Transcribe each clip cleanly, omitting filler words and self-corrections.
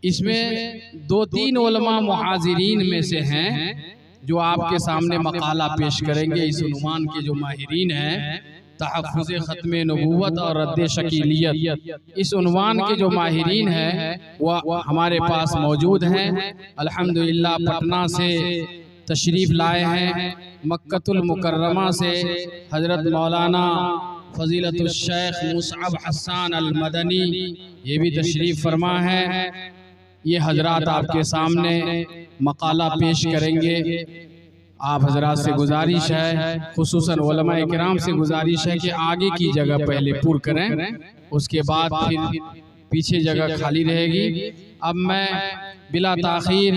اس میں دو تین علماء محاضرین میں سے ہیں جو آپ کے سامنے مقالہ پیش کریں گے۔ اس عنوان کے جو ماہرین ہیں، تحفظ ختم نبوت اور رد شکیلیت، اس عنوان کے جو ماہرین ہیں وہ ہمارے پاس موجود ہیں۔ الحمدللہ پٹنہ سے تشریف لائے ہیں، مکہ المکرمہ سے حضرت مولانا فضیلت الشیخ مصعب حسان المدنی یہ بھی تشریف فرما ہے۔ یہ حضرات آپ کے سامنے مقالہ پیش کریں گے۔ آپ حضرات سے گزارش ہے، خصوصاً علماء کرام سے گزارش ہے کہ آگے کی جگہ پہلے پور کریں، اس کے بعد پھر پیچھے جگہ خالی رہے گی۔ اب میں بلا تاخیر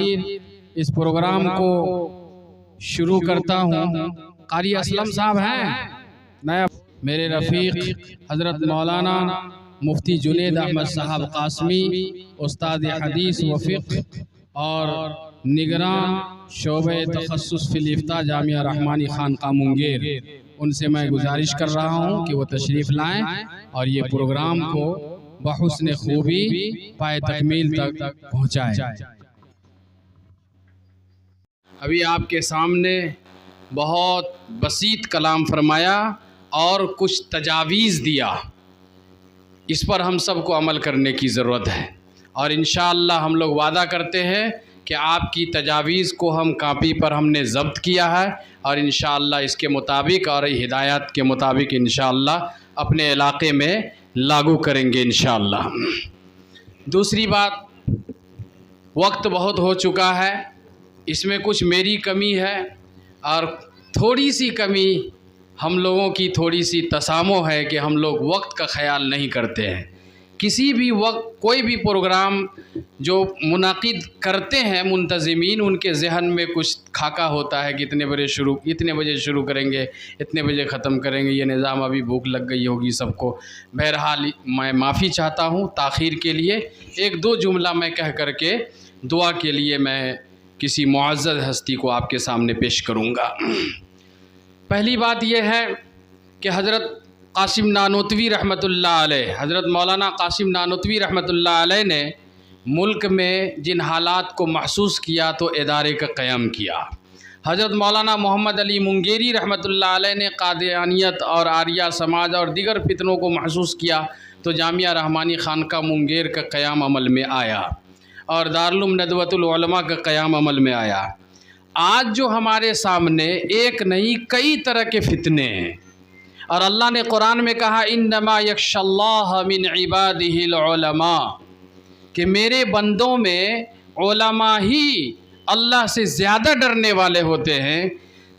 اس پروگرام کو شروع کرتا ہوں۔ قاری اسلم صاحب ہیں، میرے رفیق حضرت مولانا مفتی جنید احمد صاحب قاسمی، استاد حدیث و فقہ اور نگران شعبہ تخصص فی الافتاء جامعہ رحمانی خانقاہ منگیر، ان سے میں گزارش کر رہا ہوں کہ وہ تشریف لائیں اور یہ پروگرام کو بحسن خوبی پائے تکمیل تک پہنچائیں۔ ابھی آپ کے سامنے بہت بسیط کلام فرمایا اور کچھ تجاویز دیا، اس پر ہم سب کو عمل کرنے کی ضرورت ہے، اور انشاءاللہ ہم لوگ وعدہ کرتے ہیں کہ آپ کی تجاویز کو ہم کاپی پر ہم نے ضبط کیا ہے، اور انشاءاللہ اس کے مطابق اور ہدایات کے مطابق انشاءاللہ اپنے علاقے میں لاگو کریں گے انشاءاللہ۔ دوسری بات، وقت بہت ہو چکا ہے، اس میں کچھ میری کمی ہے اور تھوڑی سی کمی ہم لوگوں کی تھوڑی سی تسامح ہے کہ ہم لوگ وقت کا خیال نہیں کرتے ہیں۔ کسی بھی وقت کوئی بھی پروگرام جو منعقد کرتے ہیں منتظمین، ان کے ذہن میں کچھ خاکہ ہوتا ہے کہ اتنے بجے شروع کریں گے، اتنے بجے ختم کریں گے، یہ نظام ابھی بھوک لگ گئی ہوگی سب کو۔ بہرحال میں معافی چاہتا ہوں تاخیر کے لیے۔ ایک دو جملہ میں کہہ کر کے دعا کے لیے میں کسی معزز ہستی کو آپ کے سامنے پیش کروں گا۔ پہلی بات یہ ہے کہ حضرت قاسم نانوتوی رحمۃ اللہ علیہ، حضرت مولانا قاسم نانوتوی رحمۃ اللہ علیہ نے ملک میں جن حالات کو محسوس کیا تو ادارے کا قیام کیا۔ حضرت مولانا محمد علی منگیری رحمۃ اللہ علیہ نے قادیانیت اور آریہ سماج اور دیگر فتنوں کو محسوس کیا تو جامعہ رحمانی خانقاہ منگیر کا قیام عمل میں آیا اور دارالعلوم ندوۃ العلماء کا قیام عمل میں آیا۔ آج جو ہمارے سامنے ایک نہیں کئی طرح کے فتنے ہیں، اور اللہ نے قرآن میں کہا انما یخشی اللہ من عبادہ العلماء، کہ میرے بندوں میں علماء ہی اللہ سے زیادہ ڈرنے والے ہوتے ہیں۔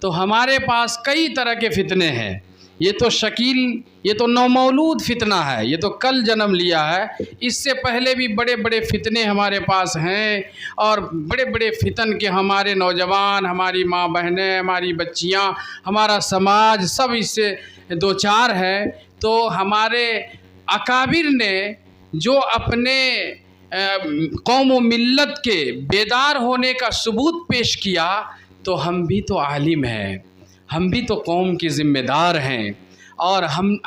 تو ہمارے پاس کئی طرح کے فتنے ہیں، یہ تو شکیل، یہ تو نومولود فتنہ ہے، یہ تو کل جنم لیا ہے۔ اس سے پہلے بھی بڑے بڑے فتنے ہمارے پاس ہیں، اور بڑے بڑے فتن کے ہمارے نوجوان، ہماری ماں بہنیں، ہماری بچیاں، ہمارا سماج سب اس سے دو چار ہے۔ تو ہمارے اکابر نے جو اپنے قوم و ملت کے بیدار ہونے کا ثبوت پیش کیا، تو ہم بھی تو عالم ہیں، ہم بھی تو قوم کے ذمہ دار ہیں، اور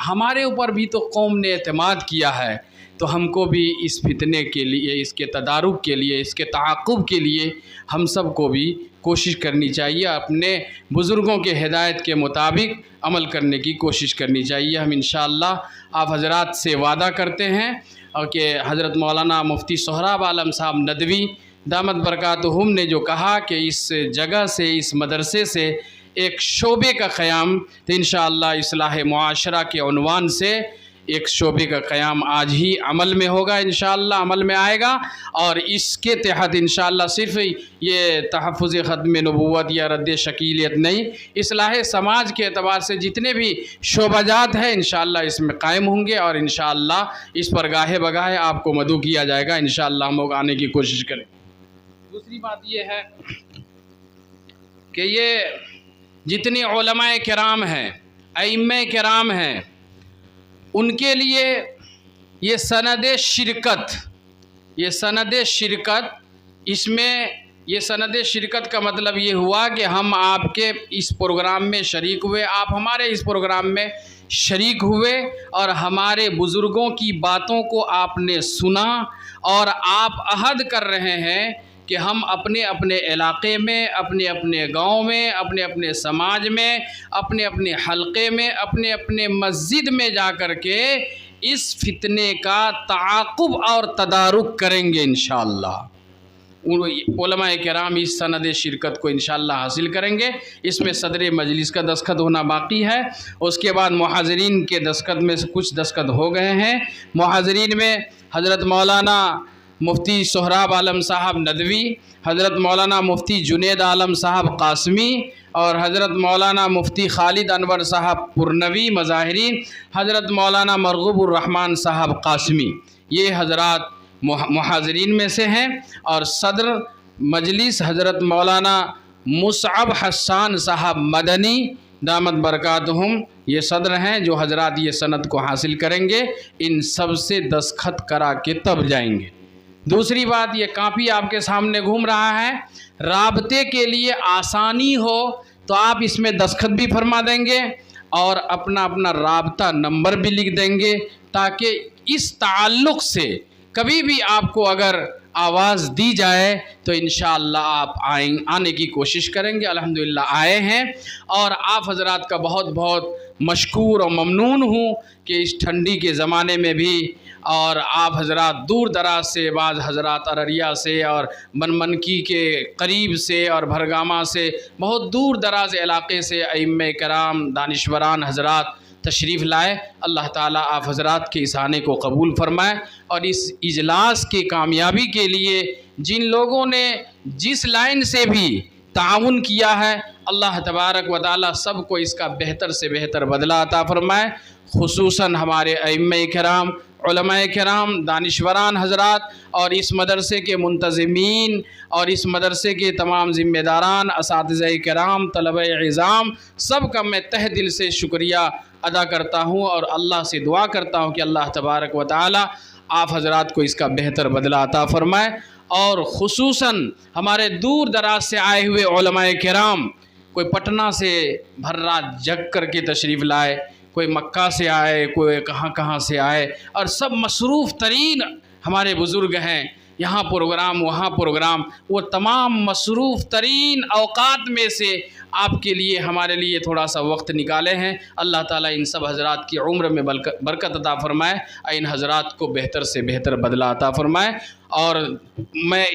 ہمارے اوپر بھی تو قوم نے اعتماد کیا ہے۔ تو ہم کو بھی اس فتنے کے لیے، اس کے تدارک کے لیے، اس کے تعاقب کے لیے ہم سب کو بھی کوشش کرنی چاہیے، اپنے بزرگوں کے ہدایت کے مطابق عمل کرنے کی کوشش کرنی چاہیے۔ ہم انشاءاللہ آپ حضرات سے وعدہ کرتے ہیں اور کہ حضرت مولانا مفتی سہراب عالم صاحب ندوی دامت برکاتہم نے جو کہا کہ اس جگہ سے، اس مدرسے سے ایک شعبے کا قیام، تو انشاءاللہ اصلاح معاشرہ کے عنوان سے ایک شعبے کا قیام آج ہی عمل میں ہوگا، انشاءاللہ عمل میں آئے گا، اور اس کے تحت انشاءاللہ صرف یہ تحفظ ختم نبوت یا رد شکیلیت نہیں، اصلاح سماج کے اعتبار سے جتنے بھی شعبہ جات ہیں انشاءاللہ اس میں قائم ہوں گے، اور انشاءاللہ اس پر گاہے بگاہے آپ کو مدعو کیا جائے گا۔ انشاءاللہ ہم لوگ آنے کی کوشش کریں۔ دوسری بات یہ ہے کہ یہ جتنے علماء کرام ہیں، ائمہ کرام ہیں، ان کے لیے یہ سند شرکت، اس میں یہ سند شرکت کا مطلب یہ ہوا کہ ہم آپ کے اس پروگرام میں شریک ہوئے، آپ ہمارے اس پروگرام میں شریک ہوئے اور ہمارے بزرگوں کی باتوں کو آپ نے سنا، اور آپ عہد کر رہے ہیں کہ ہم اپنے اپنے علاقے میں، اپنے اپنے گاؤں میں، اپنے اپنے سماج میں، اپنے اپنے حلقے میں، اپنے اپنے مسجد میں جا کر کے اس فتنے کا تعاقب اور تدارک کریں گے انشاءاللہ۔ علماء کرام اس سند شرکت کو انشاءاللہ حاصل کریں گے۔ اس میں صدر مجلس کا دستخط ہونا باقی ہے، اس کے بعد محاضرین کے دستخط میں سے کچھ دستخط ہو گئے ہیں۔ محاضرین میں حضرت مولانا مفتی سہراب عالم صاحب ندوی، حضرت مولانا مفتی جنید عالم صاحب قاسمی، اور حضرت مولانا مفتی خالد انور صاحب پرنوی مظاہرین، حضرت مولانا مرغوب الرحمن صاحب قاسمی، یہ حضرات محاضرین میں سے ہیں۔ اور صدر مجلس حضرت مولانا مصعب حسان صاحب مدنی دامت برکاتہم، یہ صدر ہیں جو حضرات یہ سند کو حاصل کریں گے۔ ان سب سے دستخط کرا کے تب جائیں گے۔ دوسری بات، یہ کاپی آپ کے سامنے گھوم رہا ہے، رابطے کے لیے آسانی ہو تو آپ اس میں دستخط بھی فرما دیں گے اور اپنا اپنا رابطہ نمبر بھی لکھ دیں گے، تاکہ اس تعلق سے کبھی بھی آپ کو اگر آواز دی جائے تو انشاءاللہ آپ آنے کی کوشش کریں گے۔ الحمدللہ آئے ہیں، اور آپ حضرات کا بہت بہت مشکور اور ممنون ہوں کہ اس ٹھنڈی کے زمانے میں بھی، اور آپ حضرات دور دراز سے، بعض حضرات ارریہ سے اور بنمنکی کے قریب سے اور بھرگامہ سے، بہت دور دراز علاقے سے ائمہ کرام دانشوران حضرات تشریف لائے۔ اللہ تعالیٰ آپ حضرات کے اس آنے کو قبول فرمائے، اور اس اجلاس کی کامیابی کے لیے جن لوگوں نے جس لائن سے بھی تعاون کیا ہے، اللہ تبارک و تعالیٰ سب کو اس کا بہتر سے بہتر بدلہ عطا فرمائے۔ خصوصاً ہمارے ائمہ کرام، علماء کرام، دانشوران حضرات، اور اس مدرسے کے منتظمین، اور اس مدرسے کے تمام ذمہ داران، اساتذہ کرام، طلبہ اعظام، سب کا میں تہ دل سے شکریہ ادا کرتا ہوں، اور اللہ سے دعا کرتا ہوں کہ اللہ تبارک و تعالی آپ حضرات کو اس کا بہتر بدلہ عطا فرمائے۔ اور خصوصاً ہمارے دور دراز سے آئے ہوئے علماء کرام، کوئی پٹنہ سے بھر رات جگ کر کے تشریف لائے، کوئی مکہ سے آئے، کوئی کہاں سے آئے، اور سب مصروف ترین ہمارے بزرگ ہیں، یہاں پروگرام وہاں پروگرام، وہ تمام مصروف ترین اوقات میں سے آپ کے لیے ہمارے لیے تھوڑا سا وقت نکالے ہیں۔ اللہ تعالیٰ ان سب حضرات کی عمر میں برکت عطا فرمائے، ان حضرات کو بہتر سے بہتر بدلہ عطا فرمائے۔ اور میں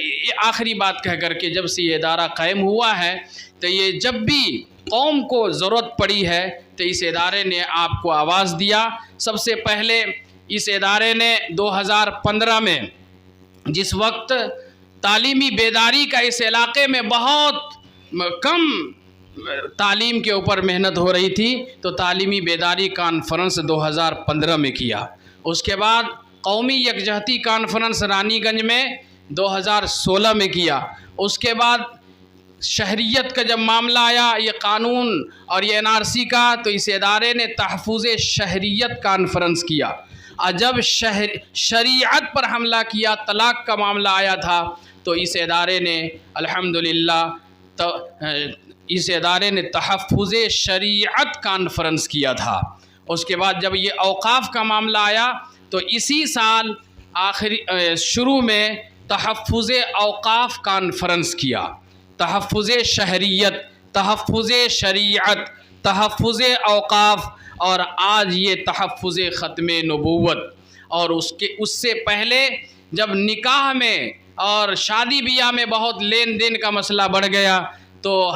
آخری بات کہہ کر کے، جب سے یہ ادارہ قائم ہوا ہے تو یہ جب بھی قوم کو ضرورت پڑی ہے تو اس ادارے نے آپ کو آواز دیا۔ سب سے پہلے اس ادارے نے 2015 میں، جس وقت تعلیمی بیداری کا اس علاقے میں بہت کم تعلیم کے اوپر محنت ہو رہی تھی، تو تعلیمی بیداری کانفرنس 2015 میں کیا۔ اس کے بعد قومی یکجہتی کانفرنس رانی گنج میں 2016 میں کیا۔ اس کے بعد شہریت کا جب معاملہ آیا، یہ قانون اور یہ NRC کا، تو اس ادارے نے تحفظ شہریت کانفرنس کیا۔ اور جب شریعت پر حملہ کیا، طلاق کا معاملہ آیا تھا، تو اس ادارے نے الحمدللہ اس ادارے نے تحفظ شریعت کانفرنس کیا تھا۔ اس کے بعد جب یہ اوقاف کا معاملہ آیا تو اسی سال شروع میں تحفظ اوقاف کانفرنس کیا۔ تحفظ شہریت، تحفظ شریعت، تحفظ اوقاف، اور آج یہ تحفظ ختم نبوت۔ اور اس سے پہلے جب نکاح میں اور شادی بیاہ میں بہت لین دین کا مسئلہ بڑھ گیا، تو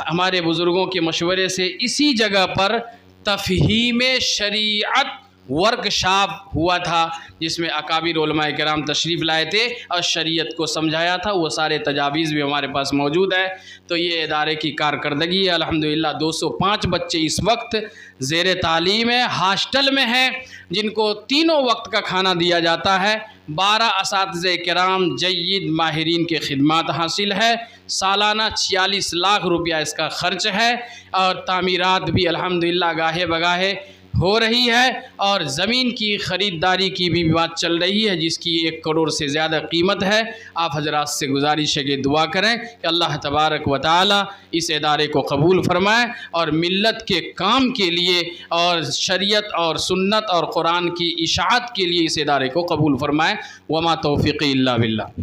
ہمارے بزرگوں کے مشورے سے اسی جگہ پر تفہیم شریعت ورکشاپ ہوا تھا، جس میں اکابر علماء کرام تشریف لائے تھے اور شریعت کو سمجھایا تھا۔ وہ سارے تجاویز بھی ہمارے پاس موجود ہے۔ تو یہ ادارے کی کارکردگی ہے۔ الحمدللہ 205 بچے اس وقت زیر تعلیم ہے، ہاسٹل میں ہیں، جن کو تینوں وقت کا کھانا دیا جاتا ہے۔ 12 اساتذہ کرام جید ماہرین کے خدمات حاصل ہے۔ سالانہ 46 لاکھ روپیہ اس کا خرچ ہے، اور تعمیرات بھی الحمدللہ گاہے بگاہے ہو رہی ہے، اور زمین کی خریداری کی بھی بات چل رہی ہے جس کی 1 کروڑ سے زیادہ قیمت ہے۔ آپ حضرات سے گزارش ہے کہ دعا کریں کہ اللہ تبارک و تعالی اس ادارے کو قبول فرمائے اور ملت کے کام کے لیے اور شریعت اور سنت اور قرآن کی اشاعت کے لیے اس ادارے کو قبول فرمائے۔ وما توفیقی الا باللہ۔